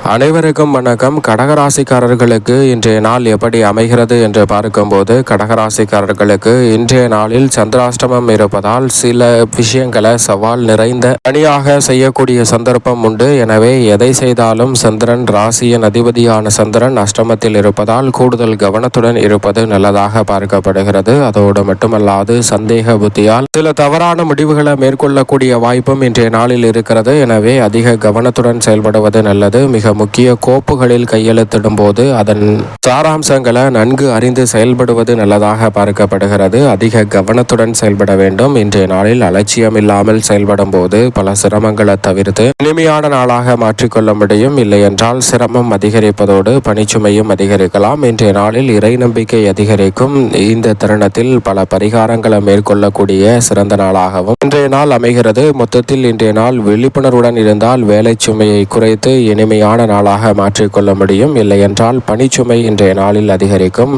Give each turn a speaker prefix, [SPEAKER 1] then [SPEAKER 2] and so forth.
[SPEAKER 1] அனைவருக்கும் வணக்கம். கடகராசிக்காரர்களுக்கு இன்றைய நாள் எப்படி அமைகிறது என்று பார்க்கும்போது, கடகராசிக்காரர்களுக்கு இன்றைய நாளில் சந்திராஷ்டமம் இருப்பதால் சில விஷயங்களை சவால் நிறைந்த பணியாக செய்யக்கூடிய சந்தர்ப்பம் உண்டு. எனவே எதை செய்தாலும் சந்திரன், ராசியின் அதிபதியான சந்திரன் அஷ்டமத்தில் இருப்பதால் கூடுதல் கவனத்துடன் இருப்பது நல்லதாக பார்க்கப்படுகிறது. அதோடு மட்டுமல்லாது சந்தேக புத்தியால் சில தவறான முடிவுகளை மேற்கொள்ளக்கூடிய வாய்ப்பும் இன்றைய நாளில் இருக்கிறது. எனவே அதிக கவனத்துடன் செயல்படுவது நல்லது. மிக முக்கிய கோப்புகளில் கையெழுத்திடும் போது அதன் சாராம்சங்களை நன்கு அறிந்து செயல்படுவது நல்லதாக பார்க்கப்படுகிறது. அதிக கவனத்துடன் செயல்பட வேண்டும். இன்றைய நாளில் அலட்சியம் இல்லாமல் செயல்படும் போது பல சிரமங்களை தவிர்த்து இனிமையான நாளாக மாற்றிக்கொள்ள முடியும். இல்லை என்றால் சிரமம் அதிகரிப்பதோடு பணிச்சுமையும் அதிகரிக்கலாம். இன்றைய நாளில் இறை நம்பிக்கை அதிகரிக்கும். இந்த தருணத்தில் பல பரிகாரங்களை மேற்கொள்ளக்கூடிய சிறந்த நாளாகவும் இன்றைய நாள் அமைகிறது. மொத்தத்தில் இன்றைய நாள் விழிப்புணர்வுடன் இருந்தால் வேலை சுமையை குறைத்து இனிமையான நாளாக மாற்றிக்கொள்ள முடியும். இல்லை என்றால் பணிச்சுமை இன்றைய நாளில் அதிகரிக்கும்.